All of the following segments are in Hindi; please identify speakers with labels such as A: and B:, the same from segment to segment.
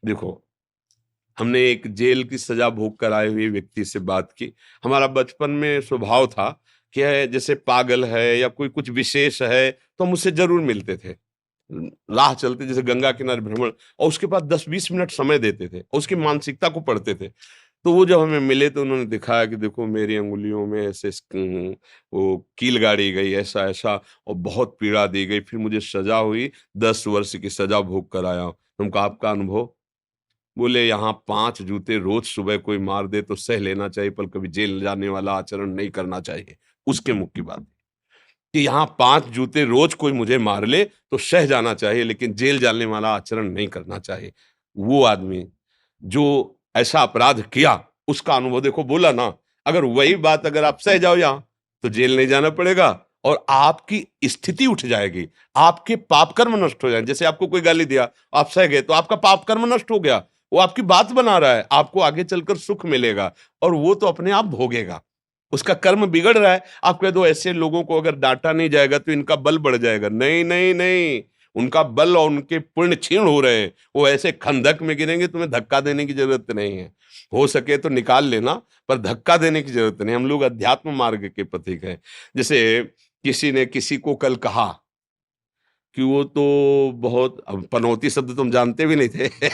A: देखो, हमने एक जेल की सजा भोग कर आए हुए व्यक्ति से बात की। हमारा बचपन में स्वभाव था कि जैसे पागल है या कोई कुछ विशेष है तो हम उससे जरूर मिलते थे। राह चलते जैसे गंगा किनारे भ्रमण, और उसके बाद 10-20 मिनट समय देते थे और उसकी मानसिकता को पढ़ते थे। तो वो जब हमें मिले तो उन्होंने दिखाया कि देखो मेरी अंगुलियों में ऐसे वो कील गाड़ी गई, ऐसा-ऐसा, और बहुत पीड़ा दी गई। फिर मुझे सजा हुई, 10 वर्ष की सजा भोग कर आया हूँ। हम कहा आपका अनुभव? बोले यहाँ 5 जूते रोज सुबह कोई मार दे तो सह लेना चाहिए, पर कभी जेल जाने वाला आचरण नहीं करना चाहिए। उसके मुँह की बात कि यहाँ 5 जूते रोज कोई मुझे मार ले तो सह जाना चाहिए, लेकिन जेल जाने वाला आचरण नहीं करना चाहिए। वो आदमी जो ऐसा अपराध किया, उसका अनुभव देखो, बोला ना, अगर वही बात अगर आप सह जाओ यहाँ, तो जेल नहीं जाना पड़ेगा और आपकी स्थिति उठ जाएगी। आपके पाप कर्म नष्ट हो जाएंगे। जैसे आपको कोई गाली दिया, आप सह गए, तो आपका पाप कर्म नष्ट हो गया। वो आपकी बात बना रहा है, आपको आगे चलकर सुख मिलेगा और वो तो अपने आप भोगेगा। उसका कर्म बिगड़ रहा है, आप कह दो ऐसे लोगों को अगर डांटा नहीं जाएगा तो इनका बल बढ़ जाएगा। नहीं, नहीं, नहीं, उनका बल और उनके पुण्य क्षीण हो रहे हैं। वो ऐसे खंदक में गिरेंगे, तुम्हें धक्का देने की जरूरत नहीं है। हो सके तो निकाल लेना, पर धक्का देने की जरूरत नहीं। हम लोग अध्यात्म मार्ग के पथिक हैं। जैसे किसी ने किसी को कल कहा कि वो तो बहुत, अब पनौती शब्द तुम जानते भी नहीं थे।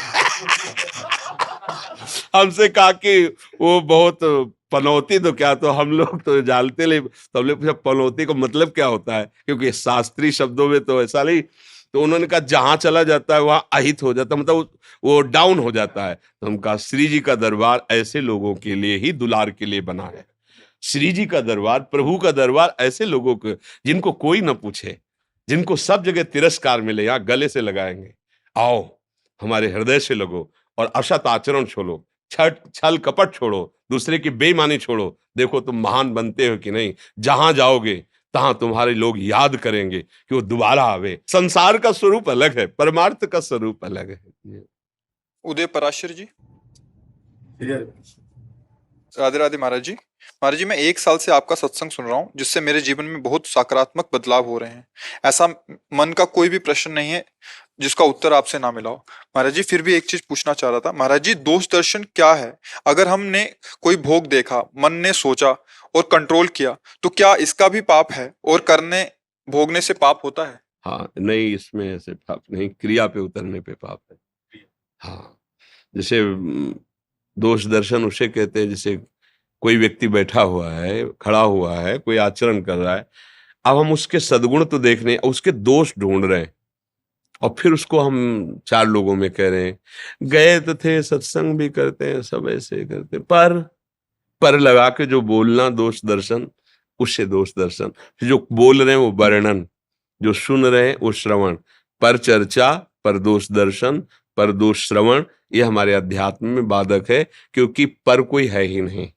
A: हमसे कहा कि वो बहुत पनौती, तो क्या, तो हम लोग तो जानते नहीं, तो हमने पूछा पनौती का मतलब क्या होता है, क्योंकि शास्त्रीय शब्दों में तो ऐसा नहीं। तो उन्होंने कहा जहां चला जाता है वहां अहित हो जाता है, मतलब वो डाउन हो जाता है। तो हम कहा श्री जी का दरबार ऐसे लोगों के लिए ही, दुलार के लिए बना है। श्री जी का दरबार, प्रभु का दरबार ऐसे लोगों को, जिनको कोई न पूछे, जिनको सब जगह तिरस्कार मिले, यहाँ गले से लगाएंगे। आओ हमारे हृदय से लगो और असत आचरण छोड़ो, छठ छल कपट छोड़ो, दूसरे की बेईमानी छोड़ो। देखो तुम महान बनते हो कि नहीं। जहां जाओगे तहां तुम्हारे लोग याद करेंगे कि वो दोबारा आवे। संसार का स्वरूप अलग है, परमार्थ का स्वरूप अलग है।
B: उदय पराशर जी, राधे राधे महाराज जी। महाराज जी, मैं 1 साल से आपका सत्संग सुन रहा हूँ, जिससे मेरे जीवन में बहुत सकारात्मक बदलाव हो रहे हैं। ऐसा मन का कोई भी प्रश्न नहीं है जिसका उत्तर आपसे ना मिला हो। महाराज जी, फिर भी एक चीज पूछना चाह रहा था। महाराज जी, दोष दर्शन क्या है? अगर हमने कोई भोग देखा, मन ने सोचा और कंट्रोल किया, तो क्या इसका भी पाप है? और करने भोगने से पाप होता है?
A: हाँ, नहीं, इसमें ऐसे पाप नहीं, क्रिया पे उतरने पे पाप है। हाँ, जैसे दोष दर्शन उसे कहते हैं, जैसे कोई व्यक्ति बैठा हुआ है, खड़ा हुआ है, कोई आचरण कर रहा है, अब हम उसके सद्गुण तो देख रहे हैं, उसके दोष ढूंढ रहे हैं और फिर उसको हम 4 लोगों में कह रहे हैं। गए तो थे, सत्संग भी करते हैं, सब ऐसे करते हैं, पर लगा के जो बोलना दोष दर्शन, उससे दोष दर्शन। फिर जो बोल रहे हैं वो वर्णन, जो सुन रहे हैं वो श्रवण। पर चर्चा, पर दोष दर्शन, पर दोष श्रवण, ये हमारे अध्यात्म में बाधक है, क्योंकि पर कोई है ही नहीं।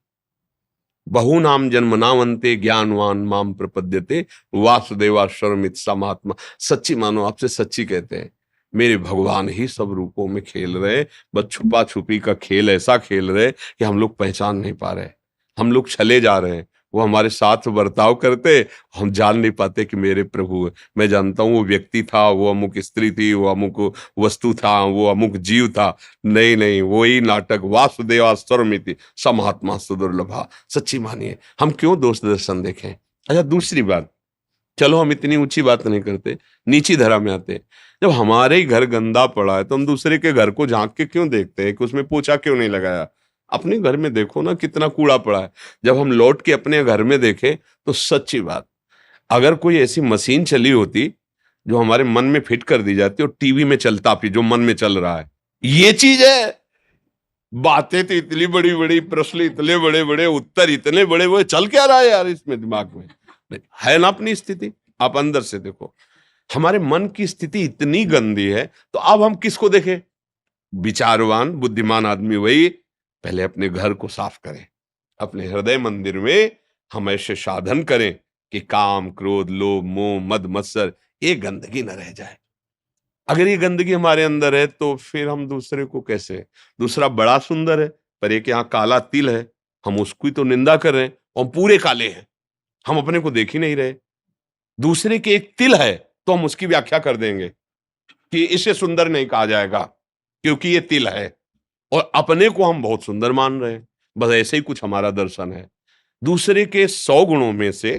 A: बहुनाम जन्मनावन्ते ज्ञानवान माम प्रपद्यते वासुदेवाश्वरमित सा महात्मा। सच्ची मानो, आपसे सच्ची कहते हैं, मेरे भगवान ही सब रूपों में खेल रहे, बस छुपा छुपी का खेल ऐसा खेल रहे कि हम लोग पहचान नहीं पा रहे, हम लोग चले जा रहे हैं। वो हमारे साथ बर्ताव करते, हम जान नहीं पाते कि मेरे प्रभु है। मैं जानता हूँ वो व्यक्ति था, वो अमुक स्त्री थी, वो अमुक वस्तु था, वो अमुक जीव था। नहीं, नहीं, वही नाटक, वासुदेवा स्वरमिति स महात्मा सुदुर्लभा। सच्ची मानिए, हम क्यों दोष दर्शन देखें। अच्छा, दूसरी बात, चलो हम इतनी ऊंची बात नहीं करते, नीची धरा में आते। जब हमारे ही घर गंदा पड़ा है तो हम दूसरे के घर को झांक के क्यों देखते हैं कि उसमें पोछा क्यों नहीं लगाया। अपने घर में देखो ना कितना कूड़ा पड़ा है। जब हम लौट के अपने घर में देखें तो सच्ची बात, अगर कोई ऐसी मशीन चली होती जो हमारे मन में फिट कर दी जाती और टीवी में चलता भी जो मन में चल रहा है, ये चीज है। बातें तो इतनी बड़ी बड़ी, प्रश्न इतने बड़े बड़े, उत्तर इतने बड़े बड़े, चल क्या रहा है यार इसमें दिमाग में। नहीं, है ना अपनी स्थिति, आप अंदर से देखो। हमारे मन की स्थिति इतनी गंदी है, तो अब हम किसको देखें। विचारवान बुद्धिमान आदमी वही पहले अपने घर को साफ करें, अपने हृदय मंदिर में हम ऐसे साधन करें कि काम क्रोध लोभ मोह मद मत्सर, ये गंदगी न रह जाए। अगर ये गंदगी हमारे अंदर है तो फिर हम दूसरे को कैसे। दूसरा बड़ा सुंदर है, पर एक यहाँ काला तिल है, हम उसकी तो निंदा कर रहे हैं, और हम पूरे काले हैं, हम अपने को देख ही नहीं रहे। दूसरे के एक तिल है तो हम उसकी व्याख्या कर देंगे कि इसे सुंदर नहीं कहा जाएगा क्योंकि ये तिल है और अपने को हम बहुत सुंदर मान रहे हैं। बस ऐसे ही कुछ हमारा दर्शन है। दूसरे के 100 गुणों में से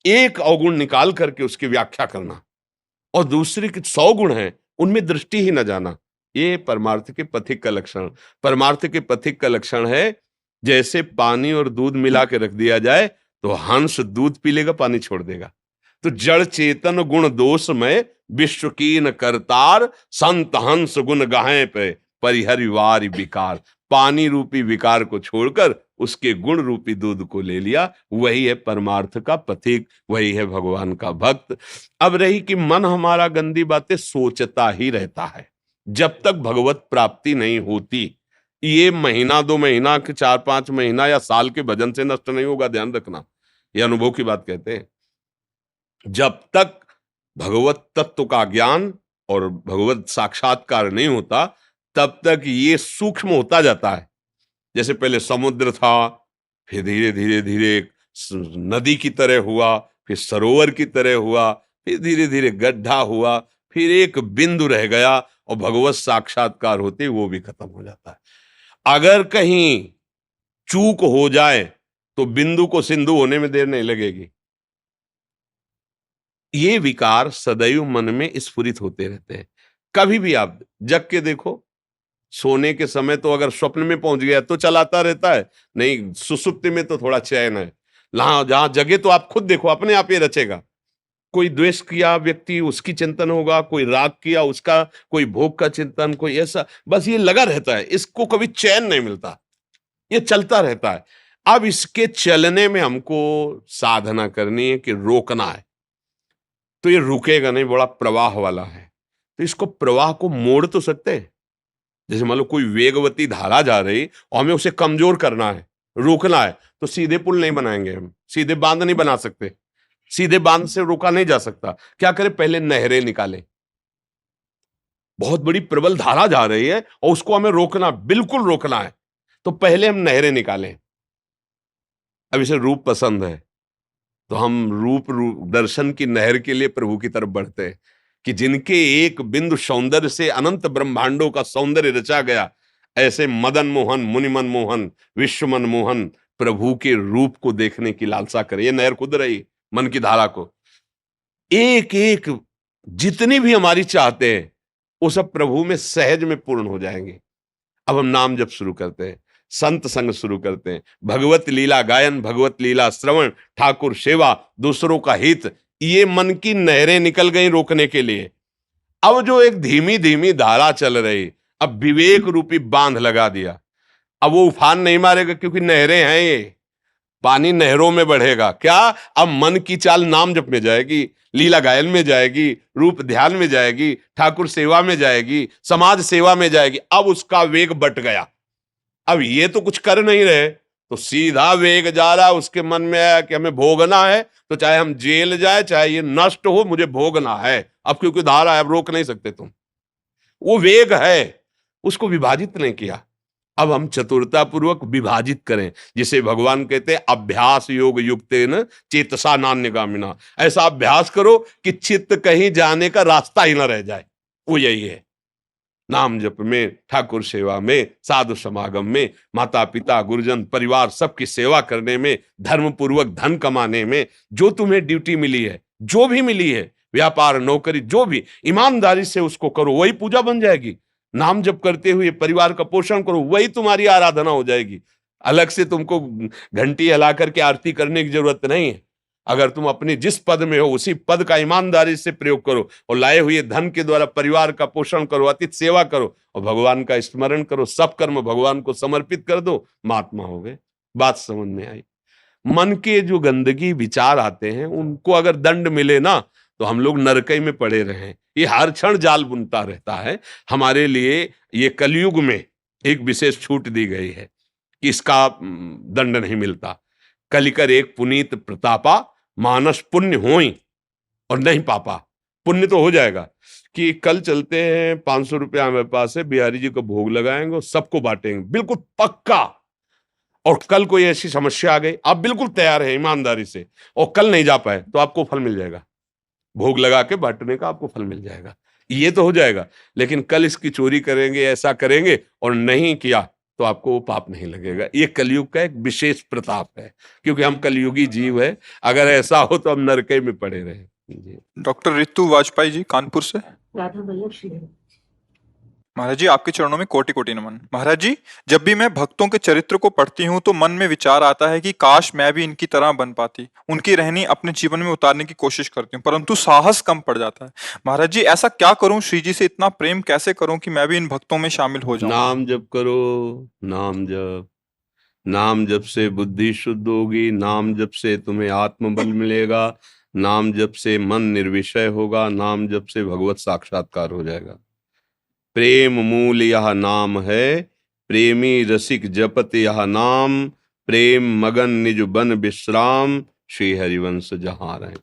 A: एक अवगुण निकाल करके उसकी व्याख्या करना और दूसरे के 100 गुण हैं उनमें दृष्टि ही न जाना, ये परमार्थ के पथिक का लक्षण। परमार्थ के पथिक का लक्षण है जैसे पानी और दूध मिला के रख दिया जाए तो हंस दूध पी लेगा, पानी छोड़ देगा। तो जड़ चेतन गुण दोष में विश्व कीन करतार, संत हंस गुण गाहें पे परिहरि वारि विकार। पानी रूपी विकार को छोड़कर उसके गुण रूपी दूध को ले लिया, वही है परमार्थ का पथिक, वही है भगवान का भक्त। अब रही कि मन हमारा गंदी बातें सोचता ही रहता है जब तक भगवत प्राप्ति नहीं होती। ये महीना 2 महीना के 4-5 महीना या साल के भजन से नष्ट नहीं होगा, ध्यान रखना, ये अनुभव की बात कहते हैं। जब तक भगवत तत्व का ज्ञान और भगवत साक्षात्कार नहीं होता तब तक ये सूक्ष्म होता जाता है। जैसे पहले समुद्र था, फिर धीरे धीरे धीरे नदी की तरह हुआ, फिर सरोवर की तरह हुआ, फिर धीरे धीरे गड्ढा हुआ, फिर एक बिंदु रह गया और भगवत साक्षात्कार होते वो भी खत्म हो जाता है। अगर कहीं चूक हो जाए तो बिंदु को सिंधु होने में देर नहीं लगेगी। ये विकार सदैव मन में स्फुरित होते रहते हैं। कभी भी आप जग के देखो, सोने के समय तो अगर स्वप्न में पहुंच गया तो चलाता रहता है, नहीं सुसुप्ति में तो थोड़ा चैन है। जहां जगे तो आप खुद देखो, अपने आप ही रचेगा। कोई द्वेष किया व्यक्ति उसकी चिंतन होगा, कोई राग किया उसका, कोई भोग का चिंतन, कोई ऐसा, बस ये लगा रहता है, इसको कभी चैन नहीं मिलता, ये चलता रहता है। अब इसके चलने में हमको साधना करनी है कि रोकना है, तो ये रुकेगा नहीं, बड़ा प्रवाह वाला है। तो इसको प्रवाह को मोड़ तो सकते हैं। जैसे मान लो कोई वेगवती धारा जा रही और हमें उसे कमजोर करना है, रोकना है, तो सीधे पुल नहीं बनाएंगे, हम सीधे बांध नहीं बना सकते, सीधे बांध से रोका नहीं जा सकता। क्या करें, पहले नहरें निकालें। बहुत बड़ी प्रबल धारा जा रही है और उसको हमें रोकना, बिल्कुल रोकना है, तो पहले हम नहरें निकालें। अब इसे रूप पसंद है तो हम रूप दर्शन की नहर के लिए प्रभु की तरफ बढ़ते हैं कि जिनके एक बिंदु सौंदर्य से अनंत ब्रह्मांडों का सौंदर्य रचा गया, ऐसे मदन मोहन, मुनि मन मोहन, विश्व मन मोहन प्रभु के रूप को देखने की लालसा करे। ये नहर खुद रही मन की धारा को, एक एक जितनी भी हमारी चाहते हैं वो सब प्रभु में सहज में पूर्ण हो जाएंगे। अब हम नाम जप शुरू करते हैं, संत संग शुरू करते हैं, भगवत लीला गायन, भगवत लीला श्रवण, ठाकुर सेवा, दूसरों का हित, ये मन की नहरें निकल गई रोकने के लिए। अब जो एक धीमी धीमी धारा चल रही, अब विवेक रूपी बांध लगा दिया, अब वो उफान नहीं मारेगा क्योंकि नहरें हैं, ये पानी नहरों में बढ़ेगा। क्या, अब मन की चाल नाम जप में जाएगी, लीला गायन में जाएगी, रूप ध्यान में जाएगी, ठाकुर सेवा में जाएगी, समाज सेवा में जाएगी। अब उसका वेग बट गया। अब ये तो कुछ कर नहीं रहे, तो सीधा वेग जा रहा, उसके मन में आया कि हमें भोगना है, तो चाहे हम जेल जाए, चाहे ये नष्ट हो, मुझे भोगना है। अब क्योंकि धारा है, अब रोक नहीं सकते तुम, वो वेग है, उसको विभाजित नहीं किया। अब हम चतुरता पूर्वक विभाजित करें, जिसे भगवान कहते हैं अभ्यास योग युक्तेन चेतसा नान्यगामिना। ऐसा अभ्यास करो कि चित्त कहीं जाने का रास्ता ही ना रह जाए। वो यही है, नाम जप में, ठाकुर सेवा में, साधु समागम में, माता पिता गुरुजन परिवार सबकी सेवा करने में, धर्म पूर्वक धन कमाने में, जो तुम्हें ड्यूटी मिली है, जो भी मिली है, व्यापार नौकरी जो भी, ईमानदारी से उसको करो, वही पूजा बन जाएगी। नाम जप करते हुए परिवार का पोषण करो, वही तुम्हारी आराधना हो जाएगी। अलग से तुमको घंटी हिला करके आरती करने की जरूरत नहीं है। अगर तुम अपनी जिस पद में हो उसी पद का ईमानदारी से प्रयोग करो और लाए हुए धन के द्वारा परिवार का पोषण करो, अतिथि सेवा करो और भगवान का स्मरण करो, सब कर्म भगवान को समर्पित कर दो, महात्मा हो गए। बात समझ में आई? मन के जो गंदगी विचार आते हैं उनको अगर दंड मिले ना तो हम लोग नरकई में पड़े रहें। ये हर क्षण जाल बुनता रहता है। हमारे लिए ये कलयुग में एक विशेष छूट दी गई है कि इसका दंड नहीं मिलता। कलिकर एक पुनीत प्रतापा, मानस पुण्य होई और नहीं पापा। पुण्य तो हो जाएगा कि कल चलते हैं, 500 रुपया हमारे पास है, बिहारी जी को भोग लगाएंगे और सबको बांटेंगे, बिल्कुल पक्का। और कल कोई ऐसी समस्या आ गई, आप बिल्कुल तैयार है ईमानदारी से, और कल नहीं जा पाए तो आपको फल मिल जाएगा, भोग लगा के बांटने का आपको फल मिल जाएगा। ये तो हो जाएगा, लेकिन कल इसकी चोरी करेंगे, ऐसा करेंगे और नहीं किया तो आपको वो पाप नहीं लगेगा। ये कलयुग का एक विशेष प्रताप है, क्योंकि हम कलयुगी जीव है। अगर ऐसा हो तो हम नरके में पड़े रहे जी।
B: डॉक्टर रितु वाजपेयी जी कानपुर से। महाराज जी आपके चरणों में कोटि कोटि नमन। महाराज जी, जब भी मैं भक्तों के चरित्र को पढ़ती हूँ तो मन में विचार आता है कि काश मैं भी इनकी तरह बन पाती, उनकी रहनी अपने जीवन में उतारने की कोशिश करती हूँ, परंतु साहस कम पड़ जाता है। महाराज जी, ऐसा क्या करूं, श्री जी से इतना प्रेम कैसे करूं कि मैं भी इन भक्तों में शामिल हो जाऊं?
A: नाम जप करो, नाम जप। नाम जप से बुद्धि शुद्ध होगी, नाम जप से तुम्हें आत्मबल मिलेगा, नाम जप से मन निर्विषय होगा, नाम जप से भगवत साक्षात्कार हो जाएगा। प्रेम मूल यह नाम है, प्रेमी रसिक जपत यह नाम, प्रेम मगन निज बन विश्राम, श्री हरिवंश जहां रहे।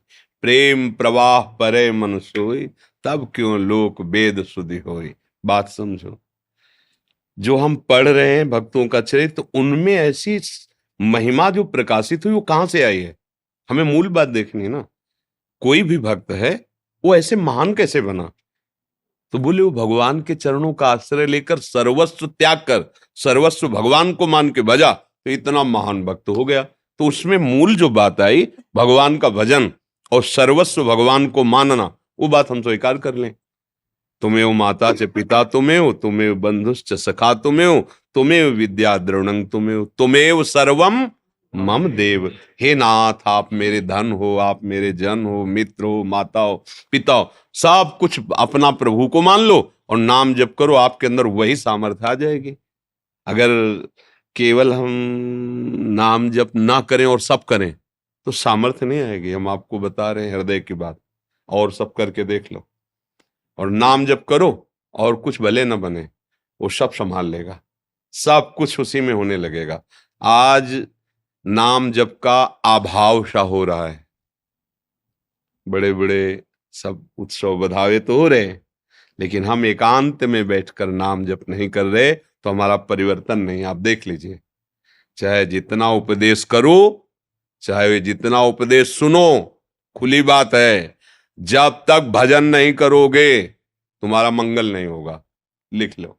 A: प्रेम प्रवाह परे मन सोई, तब क्यों लोक वेद सुधि होई। बात समझो, जो हम पढ़ रहे हैं भक्तों का चरित्र, तो उनमें ऐसी महिमा जो प्रकाशित हुई वो कहां से आई है, हमें मूल बात देखनी है ना। कोई भी भक्त है वो ऐसे महान कैसे बना, तो बोले वो भगवान के चरणों का आश्रय लेकर सर्वस्व त्याग कर सर्वस्व भगवान को मान के भजा, तो इतना महान भक्त हो गया। तो उसमें मूल जो बात आई भगवान का भजन और सर्वस्व भगवान को मानना, वो बात हम स्वीकार कर लें। तुम्हें माता च पिता तुम्हें, तुम्हें बंधुश्च सखा तुम्हें, तुम्हें विद्या द्रोणं तुम्हें, तुम्हें सर्वम मम देव। हे नाथ, आप मेरे धन हो, आप मेरे जन हो, मित्र हो, माता हो, पिता हो, सब कुछ अपना प्रभु को मान लो और नाम जप करो, आपके अंदर वही सामर्थ्य आ जाएगी। अगर केवल हम नाम जप ना करें और सब करें तो सामर्थ्य नहीं आएगी। हम आपको बता रहे हैं हृदय की बात, और सब करके देख लो। और नाम जप करो और कुछ भले न बने, वो सब संभाल लेगा, सब कुछ उसी में होने लगेगा। आज नाम जप का अभाव सा हो रहा है, बड़े बड़े सब उत्सव बधावे तो हो रहे हैं, लेकिन हम एकांत में बैठकर नाम जप नहीं कर रहे तो हमारा परिवर्तन नहीं। आप देख लीजिए, चाहे जितना उपदेश करो, चाहे जितना उपदेश सुनो, खुली बात है, जब तक भजन नहीं करोगे तुम्हारा मंगल नहीं होगा। लिख लो,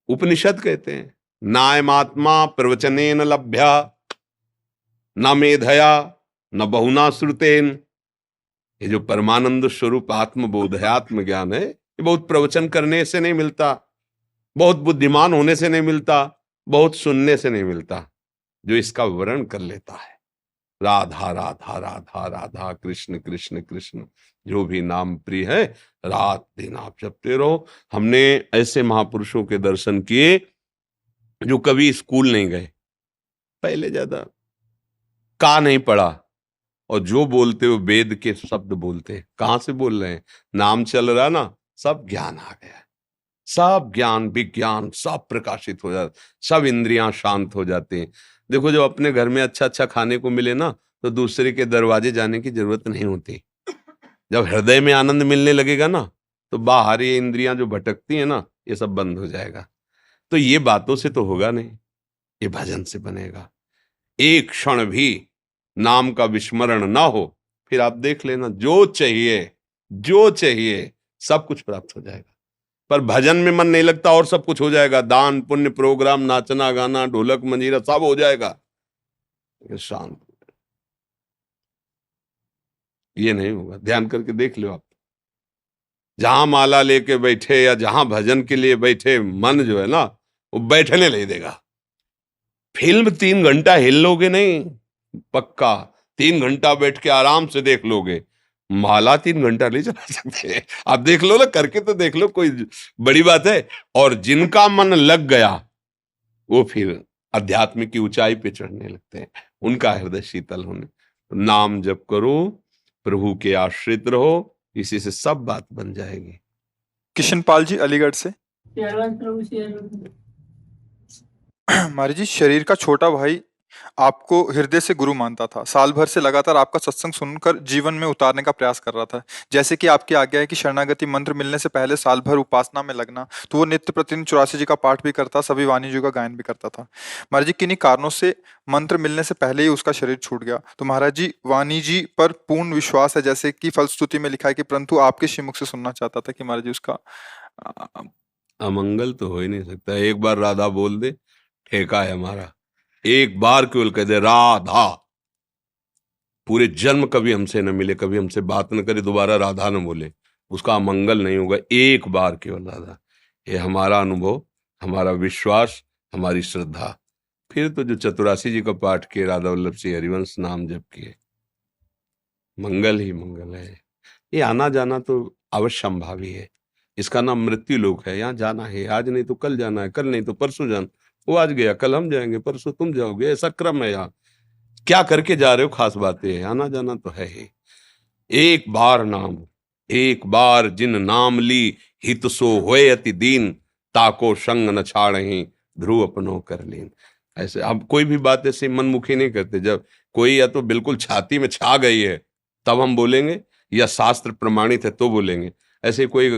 A: उपनिषद कहते हैं नायमात्मा प्रवचनेन लभ्या, न मेधया न बहुना श्रुतेन। ये जो परमानंद स्वरूप आत्मबोध है, आत्मज्ञान है, ये बहुत प्रवचन करने से नहीं मिलता, बहुत बुद्धिमान होने से नहीं मिलता, बहुत सुनने से नहीं मिलता। जो इसका वर्णन कर लेता है, राधा राधा राधा राधा, कृष्ण कृष्ण कृष्ण, जो भी नाम प्रिय है, रात दिन आप जपते रहो। हमने ऐसे महापुरुषों के दर्शन किए जो कभी स्कूल नहीं गए, पहले ज्यादा का नहीं पढ़ा, और जो बोलते हो वेद के शब्द बोलते। कहां से बोल रहे हैं, नाम चल रहा ना, सब ज्ञान आ गया, सब ज्ञान विज्ञान सब प्रकाशित हो जाता, सब इंद्रियां शांत हो जाती हैं। देखो, जब अपने घर में अच्छा अच्छा खाने को मिले ना, तो दूसरे के दरवाजे जाने की जरूरत नहीं होती। जब हृदय में आनंद मिलने लगेगा ना, तो बाहर ये इंद्रियां जो भटकती हैं ना, ये सब बंद हो जाएगा। तो ये बातों से तो होगा नहीं, ये भजन से बनेगा। एक क्षण भी नाम का विस्मरण ना हो, फिर आप देख लेना, जो चाहिए सब कुछ प्राप्त हो जाएगा। पर भजन में मन नहीं लगता और सब कुछ हो जाएगा, दान पुण्य प्रोग्राम, नाचना गाना, ढोलक मंजीरा सब हो जाएगा, शांत, ये नहीं होगा। ध्यान करके देख लो आप, जहां माला लेके बैठे या जहां भजन के लिए बैठे, मन जो है ना वो बैठने नहीं देगा। फिल्म 3 घंटा हिल लोगे नहीं, पक्का 3 घंटा बैठ के आराम से देख लोगे, माला 3 घंटा नहीं चला सकते। आप देख लो ना, करके तो देख लो, कोई बड़ी बात है। और जिनका मन लग गया वो फिर अध्यात्म की ऊंचाई पे चढ़ने लगते हैं, उनका हृदय शीतल होने। नाम जप करो, प्रभु के आश्रित रहो, इसी से सब बात बन जाएगी।
B: किशनपाल जी अलीगढ़ से। महाराज जी, शरीर का छोटा भाई आपको हृदय से गुरु मानता था, साल भर से लगातार आपका सत्संग सुनकर जीवन में उतारने का प्रयास कर रहा था। जैसे कि आपकी आज्ञा है कि शरणागति मंत्र मिलने से पहले साल भर उपासना में लगना, तो वो नित्य प्रतिदिन 84 जी का पाठ भी करता, सभी वाणी जी का गायन भी करता था। महाराज जी, किन्हीं कारणों से मंत्र मिलने से पहले ही उसका शरीर छूट गया। तो महाराज जी, वाणी जी पर पूर्ण विश्वास है, जैसे कि फलश्रुति में लिखा है कि परंतु आपके श्रीमुख से सुनना चाहता था कि महाराज जी उसका अ,
A: अमंगल तो हो ही नहीं सकता। एक बार राधा बोल दे, ठेका है हमारा। एक बार केवल कह दे राधा, पूरे जन्म कभी हमसे न मिले, कभी हमसे बात न करे, दोबारा राधा न बोले, उसका अमंगल नहीं होगा। एक बार केवल राधा, ये हमारा अनुभव, हमारा विश्वास, हमारी श्रद्धा। फिर तो जो चतुरासी जी का पाठ किए, राधा वल्लभ सिंह हरिवंश नाम जप किए, मंगल ही मंगल है। ये आना जाना तो अवश्य संभावी है। इसका नाम मृत्यु लोक है। यहाँ जाना है, आज नहीं तो कल जाना है, कल नहीं तो परसों जाना। वो आज गया, कल हम जाएंगे, परसों तुम जाओगे, ऐसा क्रम है। यहाँ क्या करके जा रहे हो, खास बातें है। आना जाना तो है ही। एक बार नाम, एक बार जिन नाम ली, हित सो होए अति दीन, ताको संग न छाड़हि, ध्रुव अपनो कर लीन। ऐसे हम कोई भी बात ऐसे मनमुखी नहीं करते। जब कोई या तो बिल्कुल छाती में छा गई है तब हम बोलेंगे, या शास्त्र प्रमाणित है तो बोलेंगे। ऐसे कोई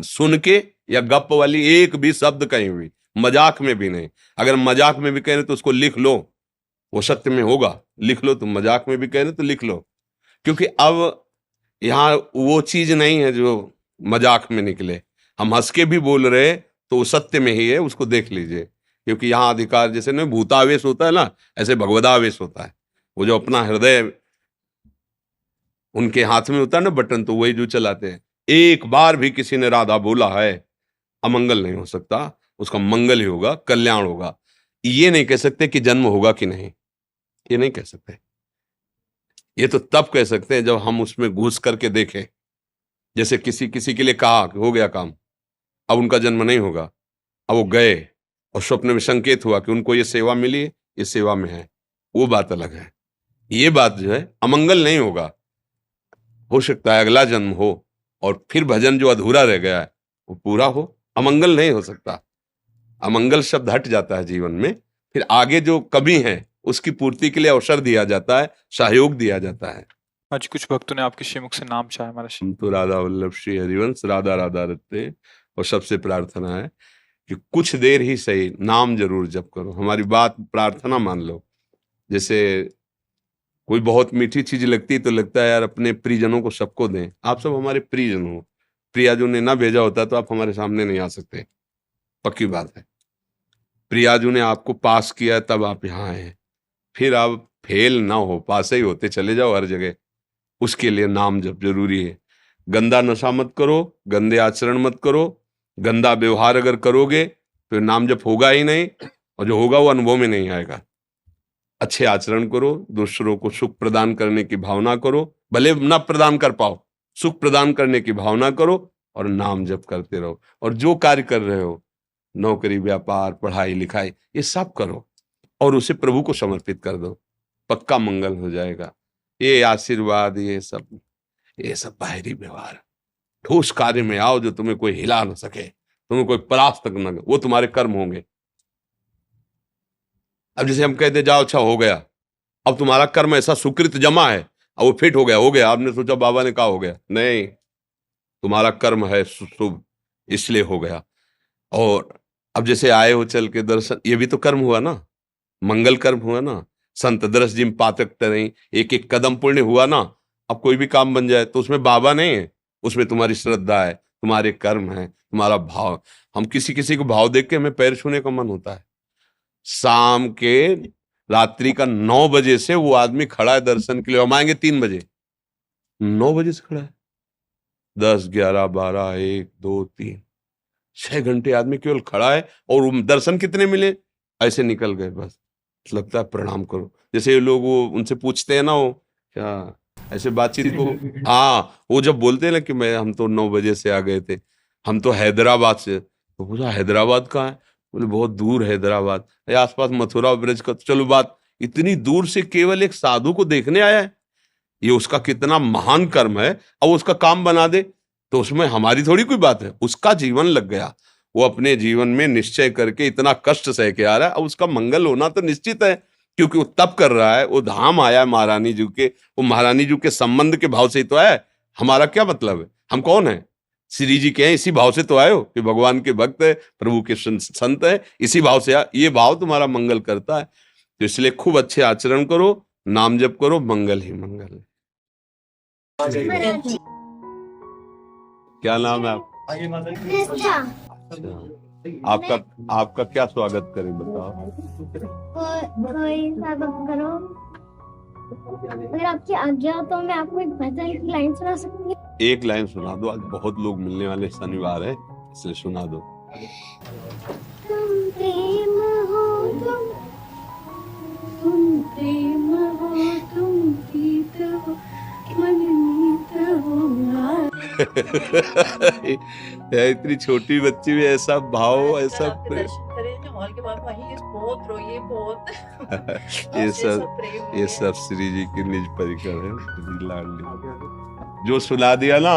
A: सुन के या गप वाली एक भी शब्द कहीं भी, मजाक में भी नहीं। अगर मजाक में भी कह रहे तो उसको लिख लो, वो सत्य में होगा। लिख लो, तुम मजाक में भी कह रहे तो लिख लो, क्योंकि अब यहाँ वो चीज नहीं है जो मजाक में निकले। हम हंस के भी बोल रहे तो वो सत्य में ही है, उसको देख लीजिए। क्योंकि यहाँ अधिकार जैसे नहीं भूतावेश होता है ना, ऐसे भगवदावेश होता है। वो जो अपना हृदय उनके हाथ में होता है ना बटन, तो वही जो चलाते हैं। एक बार भी किसी ने राधा बोला है, अमंगल नहीं हो सकता, उसका मंगल ही होगा, कल्याण होगा। ये नहीं कह सकते कि जन्म होगा कि नहीं, ये नहीं कह सकते। ये तो तब कह सकते हैं जब हम उसमें घुस करके देखें। जैसे किसी किसी के लिए कहा कि हो गया काम, अब उनका जन्म नहीं होगा। अब वो गए और स्वप्न में संकेत हुआ कि उनको ये सेवा मिली है, ये सेवा में है, वो बात अलग है। ये बात जो है अमंगल नहीं होगा। हो सकता है अगला जन्म हो और फिर भजन जो अधूरा रह गया है वो पूरा हो। अमंगल नहीं हो सकता। अमंगल शब्द हट जाता है जीवन में, फिर आगे जो कमी है उसकी पूर्ति के लिए अवसर दिया जाता है, सहयोग दिया जाता है।
B: आज कुछ भक्तों ने आपके श्रीमुख से नाम चाहा महाराज।
A: हम तो राधा वल्लभ श्री हरिवंश राधा राधा रखते हैं, और सबसे प्रार्थना है कि कुछ देर ही सही नाम जरूर जप करो। हमारी बात प्रार्थना मान लो। जैसे कोई बहुत मीठी चीज लगती तो लगता है यार अपने प्रियजनों को सबको दें। आप सब हमारे प्रियजन हो। प्रियाजू ने ना भेजा होता तो आप हमारे सामने नहीं आ सकते, पक्की बात है। प्रियाजू ने आपको पास किया तब आप यहाँ आए। फिर आप फेल ना हो, पास ही होते चले जाओ हर जगह। उसके लिए नाम जप जरूरी है। गंदा नशा मत करो, गंदे आचरण मत करो। गंदा व्यवहार अगर करोगे तो नाम जप होगा ही नहीं, और जो होगा वो अनुभव में नहीं आएगा। अच्छे आचरण करो, दूसरों को सुख प्रदान करने की भावना करो, भले ना प्रदान कर पाओ, सुख प्रदान करने की भावना करो, और नाम जप करते रहो। और जो कार्य कर रहे हो, नौकरी, व्यापार, पढ़ाई लिखाई, ये सब करो और उसे प्रभु को समर्पित कर दो, पक्का मंगल हो जाएगा। ये आशीर्वाद, ये सब बाहरी व्यवहार, ठोस कार्य में आओ जो तुम्हें कोई हिला ना सके, तुम्हें कोई परास्त तक न, वो तुम्हारे कर्म होंगे। अब जैसे हम कहते जाओ, अच्छा हो गया, अब तुम्हारा कर्म ऐसा सुकृत जमा है, अब वो फिट हो गया, आपने सोचा बाबा ने कहा हो गया, नहीं, तुम्हारा कर्म है शुभ, इसलिए हो गया। और अब जैसे आए हो चल के दर्शन, ये भी तो कर्म हुआ ना, मंगल कर्म हुआ ना। संत दरस जिम पातक नहीं, एक एक कदम पुण्य हुआ ना। अब कोई भी काम बन जाए तो उसमें बाबा नहीं है, उसमें तुम्हारी श्रद्धा है, तुम्हारे कर्म है, तुम्हारा भाव। हम किसी किसी को भाव देख के हमें पैर छूने का मन होता है। शाम के रात्रि का 9 बजे से वो आदमी खड़ा है दर्शन के लिए, हम आएंगे 3 बजे, 9 बजे से खड़ा है। 10, 11, 12, 1, 2, 3, 6 घंटे आदमी केवल खड़ा है, और दर्शन कितने मिले, ऐसे निकल गए बस। लगता है प्रणाम करो। जैसे लोग वो उनसे पूछते हैं ना, वो क्या ऐसे बातचीत को, हाँ, वो जब बोलते हैं ना कि हम तो 9 बजे से आ गए थे, हम तो हैदराबाद से। तो पूछा हैदराबाद कहाँ है? बोले बहुत दूर हैदराबाद, आसपास मथुरा ब्रज का। तो चलो बात, इतनी दूर से केवल एक साधु को देखने आया है, ये उसका कितना महान कर्म है। अब उसका काम बना दे तो उसमें हमारी थोड़ी कोई बात है। उसका जीवन लग गया, वो अपने जीवन में निश्चय करके इतना कष्ट सह के आ रहा है, अब उसका मंगल होना तो निश्चित है, क्योंकि वो तप कर रहा है, वो धाम आया है महारानी जी के, वो महारानी जी के संबंध के भाव से ही तो आया है। हमारा क्या मतलब है, हम कौन है? श्री जी के हैं, इसी भाव से तो आए हो कि भगवान के भक्त है, प्रभु के संत है, इसी भाव से ये भाव तुम्हारा मंगल करता है। तो इसलिए खूब अच्छे आचरण करो, नाम जप करो, मंगल ही मंगल है। क्या नाम है आप? अच्छा, आपका क्या स्वागत करें बताओ?
C: कोई स्वागत करो। अगर आपकी आज्ञा हो तो मैं आपको एक भजन की लाइन सुना सकती हूँ।
A: एक लाइन सुना दो, आज बहुत लोग मिलने वाले, शनिवार है इसलिए सुना दो।
C: तुम प्रेम हो, तुम प्रेम हो, तुम गीत हो, मनमीत हो।
A: इतनी छोटी बच्ची में ऐसा भाव, ऐसा ये सब श्री जी की निज परिकर है, श्री लाडली। जो सुला दिया ना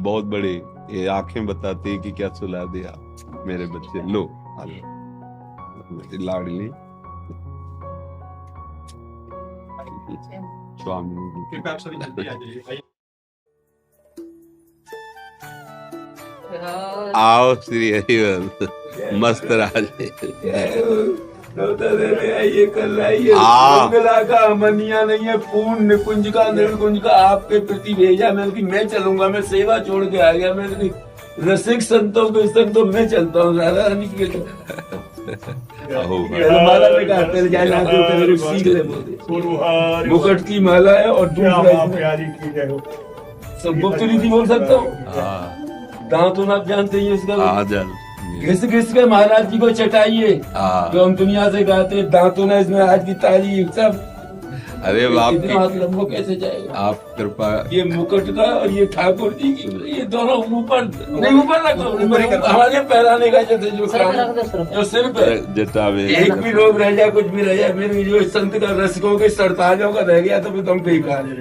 A: बहुत बड़े, ये आंखें बताती है कि क्या सुला दिया मेरे बच्चे। लो लाडली स्वामी। आओ श्री हरिवंश, मस्त राज।
D: ये कर रही है मंगला का मनिया नहीं है, पूर्ण निकुंज का निर्कुंज का आपके प्रति भेजा। मैं चलूंगा, मैं सेवा छोड़ के आ गया। मैं रसिक संतों के संग तो मैं चलता हूँ, राधा रानी के माला में कहते जाए ना तो सीख ले। मुकुट की माला है और सब गुप्त रीति बोल सकता हूँ। दांतों आप जानते हैं इसका, घिस घिस के महाराज जी को चटाइए, जो हम दुनिया से गाते दांतों ने इसमें आज की तारीफ सब।
A: अरे
D: वो कैसे जाएगा?
A: आप कृपा,
D: ये मुकुट का और ये ठाकुर जी की, ये दोनों ऊपर नहीं, ऊपर रखो हमारे पहराने का जैसे जो सिर पे
A: जटा में
D: एक भी रोग रह जाए, कुछ भी रह जाए, मेरे जो संत का रसिकों के सरताजों का रह गया तो फिर तुम पे खा ले।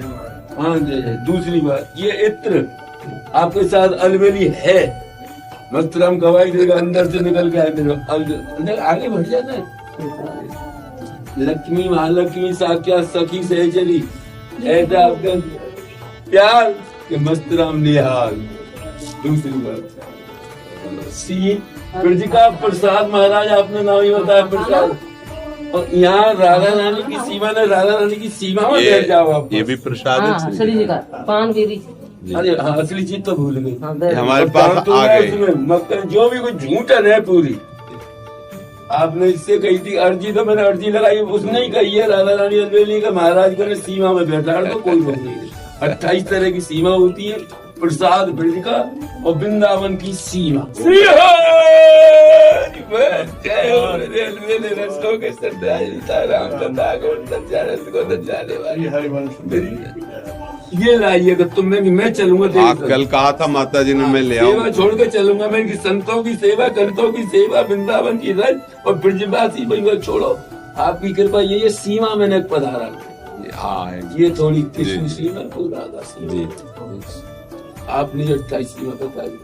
D: हाँ दूसरी बात, ये इत्र आपके साथ अलबेली है, मस्त राम गवाही देगा, अंदर से निकल के आए मेरे आगे बढ़ जाता है। लक्ष्मी महालक्ष्मी साक्षात सखी सहचरी, ऐसा आपका प्यार के मस्त राम निहाल। दूसरी बात, ब्रज का प्रसाद महाराज आपने नाम ही बताया प्रसाद, और यहाँ राधा रानी की सीमा ने, राधा रानी की सीमा में बैठ जाओ आप।
A: ये भी प्रसाद है,
D: पान की। अरे हाँ, असली चीज तो भूल गई
A: हमारे पास आ गए।
D: मक्खन जो भी कुछ झूठन है पूरी, आपने इससे कही थी अर्जी, तो मैंने अर्जी लगाई, उसने ही कही है राधा रानी अलबेली का महाराज को सीमा में बैठा, तो कोई बात नहीं। 28 तरह की सीमा होती है, प्रसाद ब्रज का और वृंदावन की सीमा। ये लाइए तुम्हें भी, मैं चलूंगा।
A: कल कहा था माता जी ने, मैं ले आऊंगा,
D: सेवा छोड़ के चलूंगा मैं, संतों की सेवा, कंतों की सेवा, वृंदावन की रज और ब्रजवासी बंगाल छोड़ो। आपकी कृपा ये सीमा मैंने पधारा। ये थोड़ी कृष्ण सीमा को राधा सीमा, आपने 28 सीमा बता दी,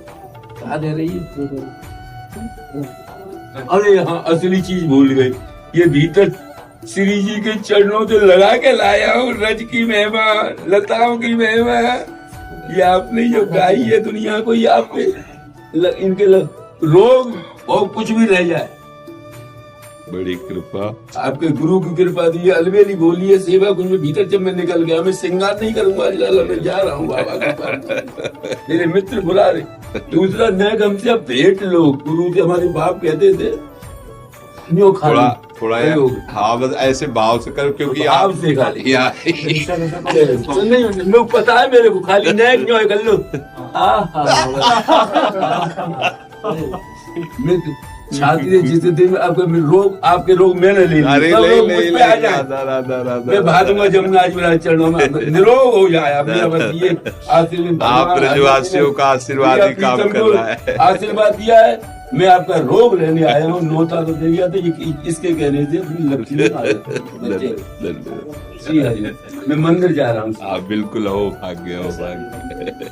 D: कहा दे रही है। अरे हाँ, असली चीज भूल गई, ये भीतर श्री जी के चरणों से लगा के लाया हूँ रज की महिमा, लताओं की महिमा। ये आपने जो गाई है दुनिया को, ये आपने इनके रोग और कुछ भी रह जाए,
A: बड़ी कृपा,
D: आपके गुरु की कृपा दी। अलबेली बोली है सेवा कुंज में, भीतर जब मैं निकल गया, मैं श्रृंगार नहीं करूंगा, मैं जा रहा हूँ बाबा के पास। मेरे मित्र बुला रहे। दूसरा न कम से भेंट लो, गुरु जी हमारे बाप कहते थे
A: थोड़ा हाँ, बस ऐसे भाव से करो, क्योंकि
D: आप से खाली लोग पता है मेरे को, खाली नैक जो कर लो। छाती जिस दिन आपके रोग मैंने ले मैं भागूंगा जमुना चरणों में, निरोग हो जाए।
A: आप ब्रजवासियों का आशीर्वाद ही काम कर रहा है।
D: आशीर्वाद दिया है, मैं आपका रोग लेने आया हूँ। नोता तो दे दिया था, इसके कहने से मैं मंदिर जा रहा हूँ।
A: आप बिल्कुल हो भाग्य, हो भाग्य।